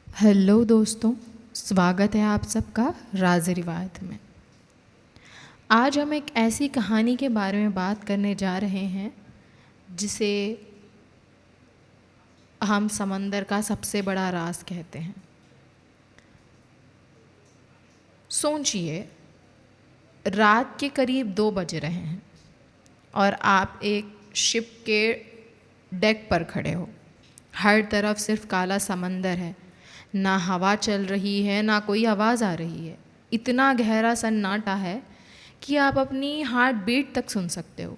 Hello दोस्तों, स्वागत है आप सबका राज रिवायत में। आज हम एक ऐसी कहानी के बारे में बात करने जा रहे हैं जिसे हम समंदर का सबसे बड़ा राज कहते हैं। सोचिए, रात के करीब 2 बज रहे हैं और आप एक शिप के डेक पर खड़े हो। हर तरफ सिर्फ काला समंदर है, ना हवा चल रही है ना कोई आवाज़ आ रही है। इतना गहरा सन्नाटा है कि आप अपनी हार्ट बीट तक सुन सकते हो।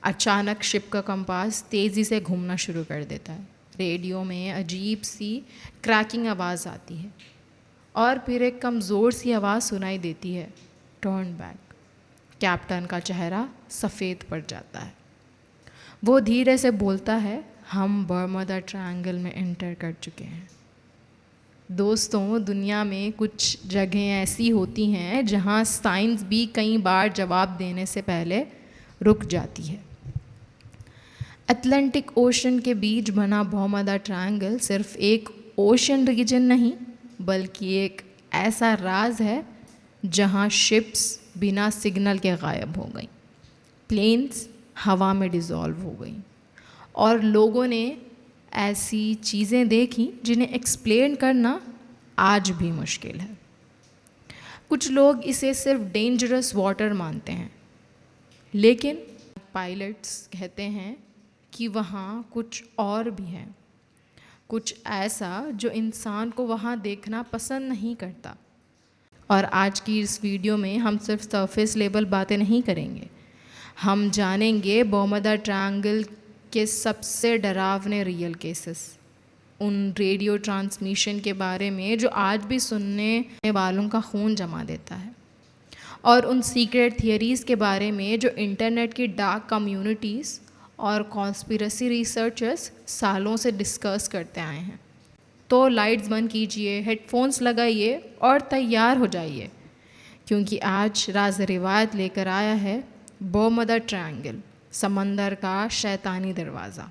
अचानक शिप का कंपास तेज़ी से घूमना शुरू कर देता है। रेडियो में अजीब सी क्रैकिंग आवाज़ आती है और फिर एक कमज़ोर सी आवाज़ सुनाई देती है, टर्न बैक। कैप्टन का चेहरा सफ़ेद पड़ जाता है। वो धीरे से बोलता है, हम बर्मुडा ट्रायंगल में एंटर कर चुके हैं। दोस्तों, दुनिया में कुछ जगहें ऐसी होती हैं जहां साइंस भी कई बार जवाब देने से पहले रुक जाती है। अटलांटिक ओशन के बीच बना बर्मुडा ट्रायंगल सिर्फ एक ओशन रीजन नहीं, बल्कि एक ऐसा राज है जहां शिप्स बिना सिग्नल के गायब हो गई, प्लेन्स हवा में डिज़ोल्व हो गई और लोगों ने ऐसी चीज़ें देखी जिन्हें एक्सप्लेन करना आज भी मुश्किल है। कुछ लोग इसे सिर्फ डेंजरस वाटर मानते हैं, लेकिन पायलट्स कहते हैं कि वहाँ कुछ और भी है, कुछ ऐसा जो इंसान को वहाँ देखना पसंद नहीं करता। और आज की इस वीडियो में हम सिर्फ सरफेस लेवल बातें नहीं करेंगे, हम जानेंगे बर्मुडा ट्रायंगल के सबसे डरावने रियल केसेस, उन रेडियो ट्रांसमिशन के बारे में जो आज भी सुनने वालों का खून जमा देता है, और उन सीक्रेट थियरीज़ के बारे में जो इंटरनेट की डार्क कम्युनिटीज़ और कॉन्स्पिरेसी रिसर्चर्स सालों से डिस्कस करते आए हैं। तो लाइट्स बंद कीजिए, हेडफोन्स लगाइए और तैयार हो जाइए, क्योंकि आज राज रिवायत लेकर आया है बर्मुडा ट्रायंगल, समंदर का शैतानी दरवाज़ा।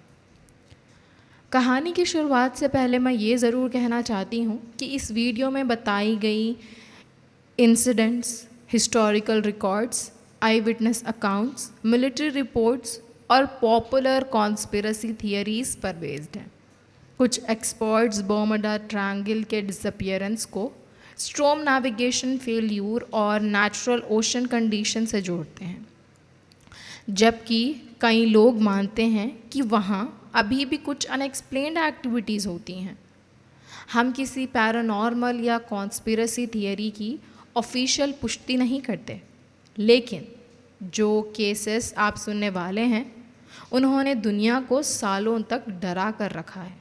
कहानी की शुरुआत से पहले मैं ये ज़रूर कहना चाहती हूँ कि इस वीडियो में बताई गई इंसिडेंट्स, हिस्टोरिकल रिकॉर्ड्स, आई विटनेस अकाउंट्स, मिलिट्री रिपोर्ट्स और पॉपुलर कॉन्स्पिरेसी थियरीज़ पर बेस्ड हैं। कुछ एक्सपर्ट्स बर्मुडा ट्रायंगल के डिसअपियरेंस को स्ट्रॉम नेविगेशन फेल्यूर और नेचुरल ओशन कंडीशन से जोड़ते हैं, जबकि कई लोग मानते हैं कि वहाँ अभी भी कुछ अनएक्सप्लेन्ड एक्टिविटीज़ होती हैं। हम किसी पैरानॉर्मल या कॉन्स्पिरेसी थियरी की ऑफिशियल पुष्टि नहीं करते, लेकिन जो केसेस आप सुनने वाले हैं उन्होंने दुनिया को सालों तक डरा कर रखा है।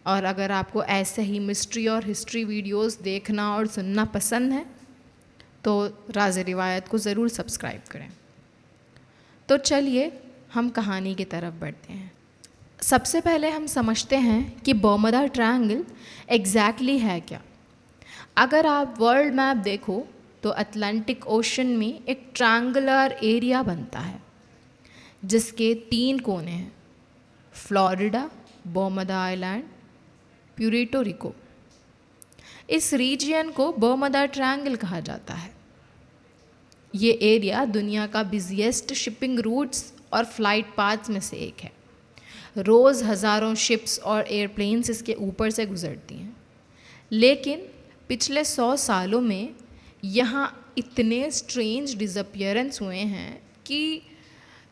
और अगर आपको ऐसे ही मिस्ट्री और हिस्ट्री वीडियोस देखना और सुनना पसंद है तो राज रिवायत को ज़रूर सब्सक्राइब करें। तो चलिए हम कहानी की तरफ बढ़ते हैं। सबसे पहले हम समझते हैं कि बर्मुडा ट्रायंगल एग्जैक्टली है क्या। अगर आप वर्ल्ड मैप देखो तो अटलांटिक ओशन में एक ट्रायंगुलर एरिया बनता है जिसके 3 कोने हैं, Florida, Bermuda island, Puerto Rico. इस रीजियन को बर्मुडा ट्रायंगल कहा जाता है। ये एरिया दुनिया का बिजिएस्ट शिपिंग रूट्स और फ्लाइट पाथ्स में से एक है। रोज़ हज़ारों शिप्स और एयरप्लेन्स इसके ऊपर से गुजरती हैं, लेकिन पिछले 100 सालों में यहाँ इतने स्ट्रेंज डिसअपियरेंस हुए हैं कि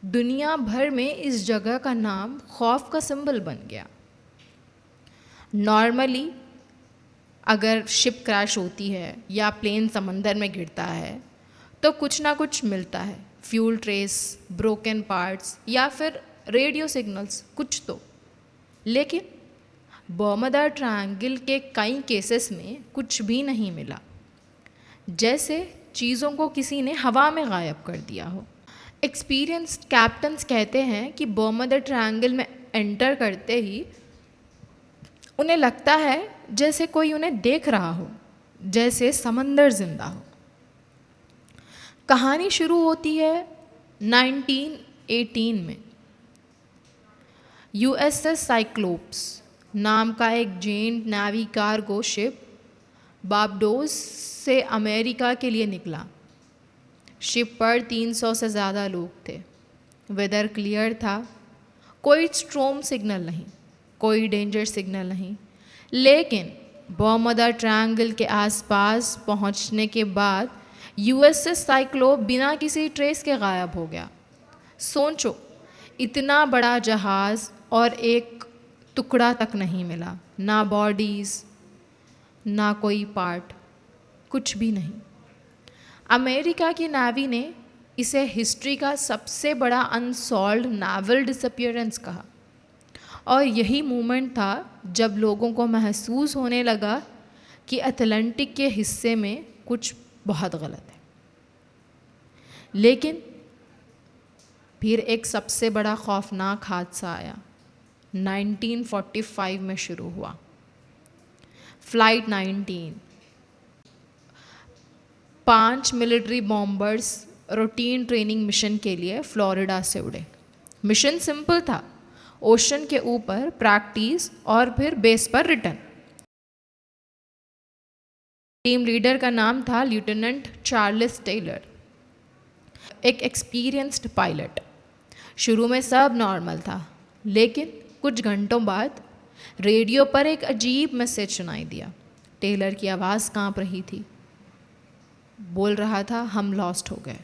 दुनिया भर में इस जगह का नाम खौफ का सिंबल बन गया। नॉर्मली अगर शिप क्रैश होती है या प्लेन समंदर में गिरता है तो कुछ ना कुछ मिलता है, फ्यूल ट्रेस, ब्रोकन पार्ट्स या फिर रेडियो सिग्नल्स, कुछ तो। लेकिन बर्मुडा ट्रायंगल के कई केसेस में कुछ भी नहीं मिला, जैसे चीज़ों को किसी ने हवा में गायब कर दिया हो। एक्सपीरियंस्ड कैप्टन्स कहते हैं कि बर्मुडा ट्रायंगल में एंटर करते ही उन्हें लगता है जैसे कोई उन्हें देख रहा हो, जैसे समंदर जिंदा हो। कहानी शुरू होती है 1918 में। यूएसएस साइक्लोप्स नाम का एक giant navy cargo ship Barbados से अमेरिका के लिए निकला। शिप पर 300 से ज़्यादा लोग थे। वेदर क्लियर था, कोई स्ट्रॉम सिग्नल नहीं, कोई डेंजर सिग्नल नहीं। लेकिन बर्मुडा ट्रायंगल के आसपास पहुंचने के बाद यूएसएस साइक्लोप बिना किसी ट्रेस के गायब हो गया। सोचो, इतना बड़ा जहाज़ और एक टुकड़ा तक नहीं मिला, ना बॉडीज़ ना कोई पार्ट, कुछ भी नहीं। अमेरिका की नेवी ने इसे हिस्ट्री का सबसे बड़ा अनसॉल्व्ड नेवल डिसअपियरेंस कहा। और यही मोमेंट था जब लोगों को महसूस होने लगा कि अटलांटिक के हिस्से में कुछ बहुत गलत है। लेकिन फिर एक सबसे बड़ा खौफनाक हादसा आया। 1945 में शुरू हुआ। Flight 19। 5 military bombers routine training mission के लिए फ्लोरिडा से उड़े। मिशन सिंपल था, ओशन के ऊपर प्रैक्टिस और फिर बेस पर रिटर्न। टीम लीडर का नाम था लेफ्टिनेंट चार्ल्स टेलर, एक एक्सपीरियंस्ड पायलट। शुरू में सब नॉर्मल था, लेकिन कुछ घंटों बाद रेडियो पर एक अजीब मैसेज सुनाई दिया। टेलर की आवाज़ कांप रही थी। बोल रहा था, हम लॉस्ट हो गए।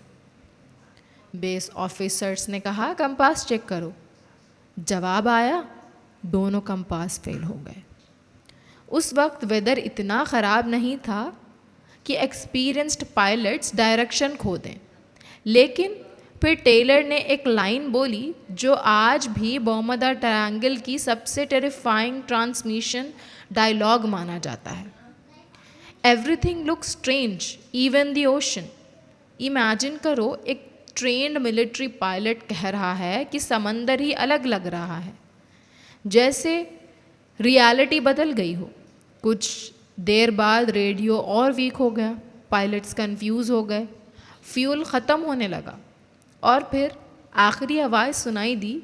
बेस ऑफिसर्स ने कहा, कंपास चेक करो। जवाब आया, दोनों कंपास फेल हो गए। उस वक्त वेदर इतना ख़राब नहीं था कि एक्सपीरियंस्ड पायलट्स डायरेक्शन खो दें, लेकिन फिर टेलर ने एक लाइन बोली जो आज भी बर्मुडा ट्रायंगल की सबसे टेरिफाइंग ट्रांसमिशन डायलॉग माना जाता है। Everything looks strange, even the ocean. Imagine करो, एक ट्रेंड मिलिट्री पायलट कह रहा है कि समंदर ही अलग लग रहा है, जैसे रियलिटी बदल गई हो। कुछ देर बाद रेडियो और वीक हो गया, पायलट्स कंफ्यूज हो गए, फ्यूल ख़त्म होने लगा और फिर आखिरी आवाज़ सुनाई दी,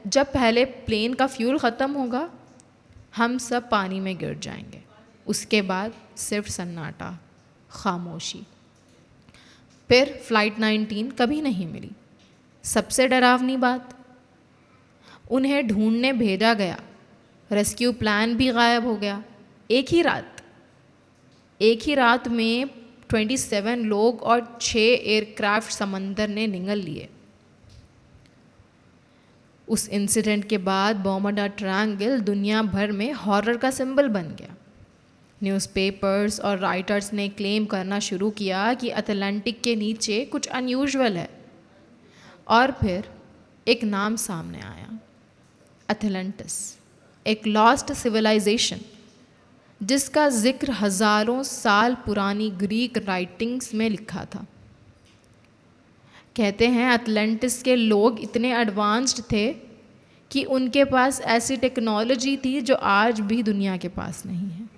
जब पहले प्लेन का फ्यूल ख़त्म होगा हम सब पानी में गिर जाएंगे। उसके बाद सिर्फ सन्नाटा, खामोशी। फिर फ्लाइट 19 कभी नहीं मिली। सबसे डरावनी बात, उन्हें ढूंढने भेजा गया रेस्क्यू प्लान भी गायब हो गया। एक ही रात में 27 लोग और 6 एयरक्राफ्ट समंदर ने निगल लिए। उस इंसिडेंट के बाद बर्मुडा ट्रायंगल दुनिया भर में हॉरर का सिंबल बन गया। न्यूज़पेपर्स और राइटर्स ने क्लेम करना शुरू किया कि अटलांटिक के नीचे कुछ अनयूजुअल है। और फिर एक नाम सामने आया, अटलांटिस, एक लॉस्ट सिविलाइजेशन जिसका जिक्र हज़ारों साल पुरानी ग्रीक राइटिंग्स में लिखा था। कहते हैं अटलांटिस के लोग इतने एडवांस्ड थे कि उनके पास ऐसी टेक्नोलॉजी थी जो आज भी दुनिया के पास नहीं है।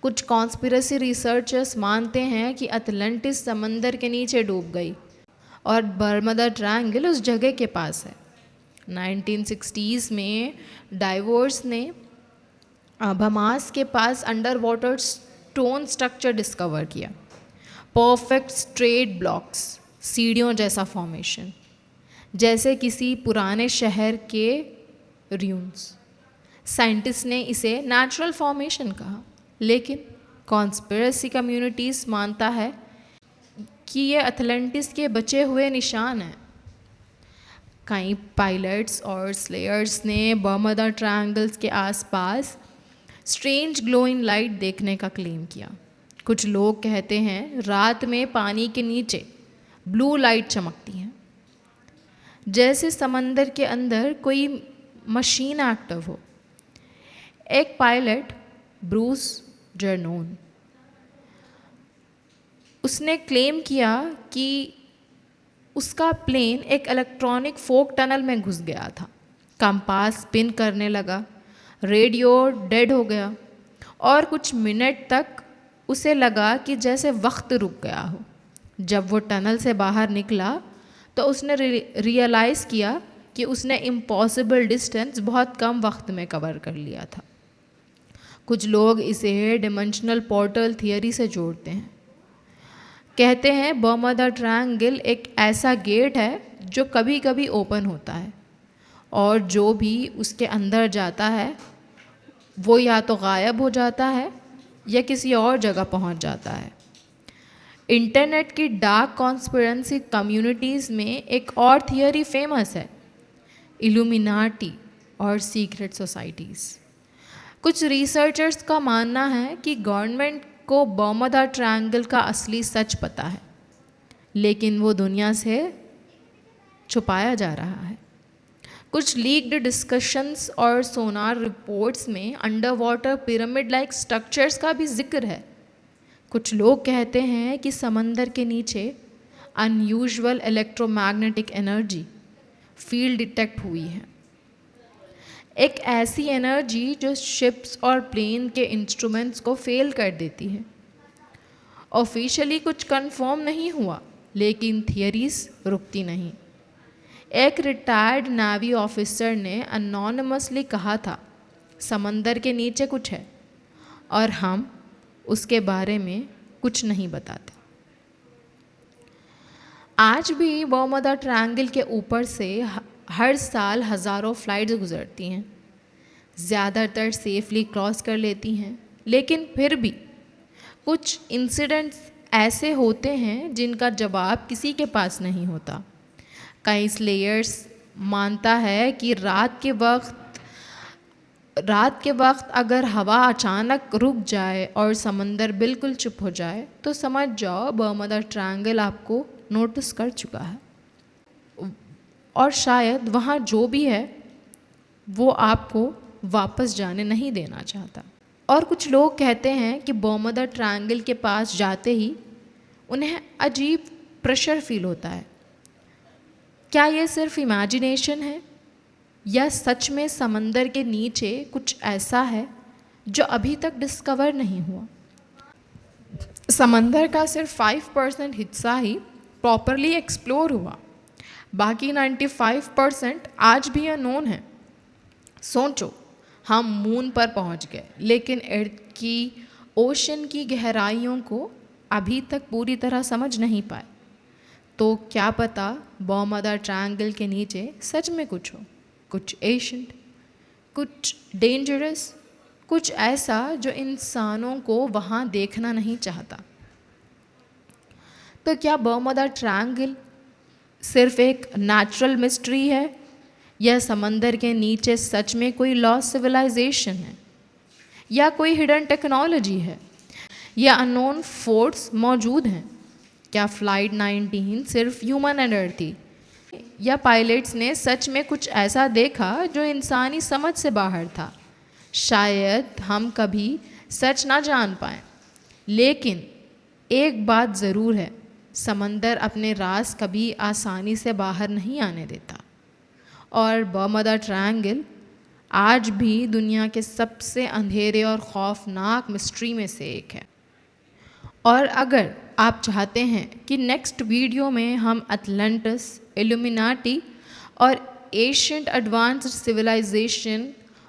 कुछ कॉन्स्पिरेसी रिसर्चर्स मानते हैं कि अटलांटिस समंदर के नीचे डूब गई और बर्मुडा ट्रायंगल उस जगह के पास है। 1960s में डाइवर्स ने बहामास के पास under water stone structure discover किया। परफेक्ट स्ट्रेट ब्लॉक्स, सीढ़ियों जैसा फॉर्मेशन, जैसे किसी पुराने शहर के र्यून्स। साइंटिस्ट ने इसे नेचुरल फॉर्मेशन कहा, लेकिन कॉन्स्पिरेसी कम्युनिटीज़ मानता है कि ये अटलांटिस के बचे हुए निशान हैं। कई पायलट्स और स्लेयर्स ने बर्मुडा ट्रायंगल्स के आसपास स्ट्रेंज ग्लोइंग लाइट देखने का क्लेम किया। कुछ लोग कहते हैं रात में पानी के नीचे ब्लू लाइट चमकती हैं, जैसे समंदर के अंदर कोई मशीन एक्टिव हो। एक पायलट ब्रूस जर्नोन, उसने क्लेम किया कि उसका प्लेन एक इलेक्ट्रॉनिक फोक टनल में घुस गया था। कंपास स्पिन करने लगा, रेडियो डेड हो गया और कुछ मिनट तक उसे लगा कि जैसे वक्त रुक गया हो। जब वो टनल से बाहर निकला तो उसने रियलाइज़ किया कि उसने इम्पॉसिबल डिस्टेंस बहुत कम वक्त में कवर कर लिया था। कुछ लोग इसे डिमेंशनल पोर्टल थियरी से जोड़ते हैं। कहते हैं बर्मुडा ट्रायंगल एक ऐसा गेट है जो कभी कभी ओपन होता है और जो भी उसके अंदर जाता है वो या तो गायब हो जाता है या किसी और जगह पहुंच जाता है। इंटरनेट की डार्क कॉन्स्पिरेंसी कम्युनिटीज़ में एक और थियरी फेमस है, इल्यूमिनाटी और सीक्रेट सोसाइटीज़। कुछ रिसर्चर्स का मानना है कि गवर्नमेंट को बर्मुडा ट्रायंगल का असली सच पता है, लेकिन वो दुनिया से छुपाया जा रहा है। कुछ लीक्ड डिस्कशंस और सोनार रिपोर्ट्स में under water pyramid like structures का भी जिक्र है। कुछ लोग कहते हैं कि समंदर के नीचे unusual electromagnetic energy field detect हुई है, एक ऐसी एनर्जी जो शिप्स और प्लेन के इंस्ट्रूमेंट्स को फेल कर देती है। ऑफिशियली कुछ कंफर्म नहीं हुआ, लेकिन थियरीज रुकती नहीं। एक रिटायर्ड नेवी ऑफिसर ने अनोनिमसली कहा था, समंदर के नीचे कुछ है और हम उसके बारे में कुछ नहीं बताते। आज भी बर्मुडा ट्रायंगल के ऊपर से हर साल हज़ारों फ्लाइट्स गुजरती हैं, ज़्यादातर सेफली क्रॉस कर लेती हैं, लेकिन फिर भी कुछ इंसिडेंट्स ऐसे होते हैं जिनका जवाब किसी के पास नहीं होता। कई स्लेयर्स मानता है कि रात के वक्त अगर हवा अचानक रुक जाए और समंदर बिल्कुल चुप हो जाए तो समझ जाओ बर्मुडा ट्रायंगल आपको नोटिस कर चुका है और शायद वहाँ जो भी है वो आपको वापस जाने नहीं देना चाहता। और कुछ लोग कहते हैं कि बर्मुडा ट्रायंगल के पास जाते ही उन्हें अजीब प्रेशर फील होता है। क्या ये सिर्फ इमेजिनेशन है या सच में समंदर के नीचे कुछ ऐसा है जो अभी तक डिस्कवर नहीं हुआ? समंदर का सिर्फ 5% हिस्सा ही प्रॉपरली एक्सप्लोर हुआ, बाकी 95% आज भी अननोन है। सोचो, हम मून पर पहुंच गए लेकिन अर्थ की ओशन की गहराइयों को अभी तक पूरी तरह समझ नहीं पाए। तो क्या पता बर्मुडा ट्रायंगल के नीचे सच में कुछ हो, कुछ एशियंट, कुछ डेंजरस, कुछ ऐसा जो इंसानों को वहाँ देखना नहीं चाहता। तो क्या बर्मुडा ट्रायंगल सिर्फ एक नेचुरल मिस्ट्री है या समंदर के नीचे सच में कोई लॉस्ट सिविलाइजेशन है या कोई हिडन टेक्नोलॉजी है या अननोन फोर्स मौजूद हैं? क्या फ्लाइट 19 सिर्फ ह्यूमन एरर थी या पायलट्स ने सच में कुछ ऐसा देखा जो इंसानी समझ से बाहर था? शायद हम कभी सच ना जान पाएँ, लेकिन एक बात ज़रूर है, समंदर अपने राज कभी आसानी से बाहर नहीं आने देता और बर्मुडा ट्रायंगल आज भी दुनिया के सबसे अंधेरे और खौफनाक मिस्ट्री में से एक है। और अगर आप चाहते हैं कि नेक्स्ट वीडियो में हम अटलांटिस, इल्यूमिनाटी और एशियंट एडवांस्ड सिविलाइजेशन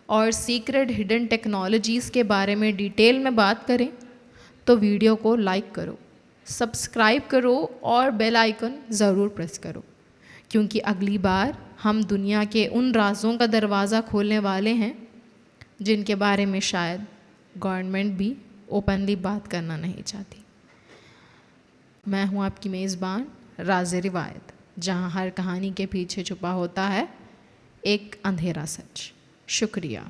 और सीक्रेट हिडन टेक्नोलॉजीज़ के बारे में डिटेल में बात करें, तो वीडियो को लाइक करो, सब्सक्राइब करो और बेल आइकन ज़रूर प्रेस करो, क्योंकि अगली बार हम दुनिया के उन राज़ों का दरवाज़ा खोलने वाले हैं जिनके बारे में शायद गवर्नमेंट भी ओपनली बात करना नहीं चाहती। मैं हूँ आपकी मेज़बान राज़े रिवायत, जहाँ हर कहानी के पीछे छुपा होता है एक अंधेरा सच। शुक्रिया।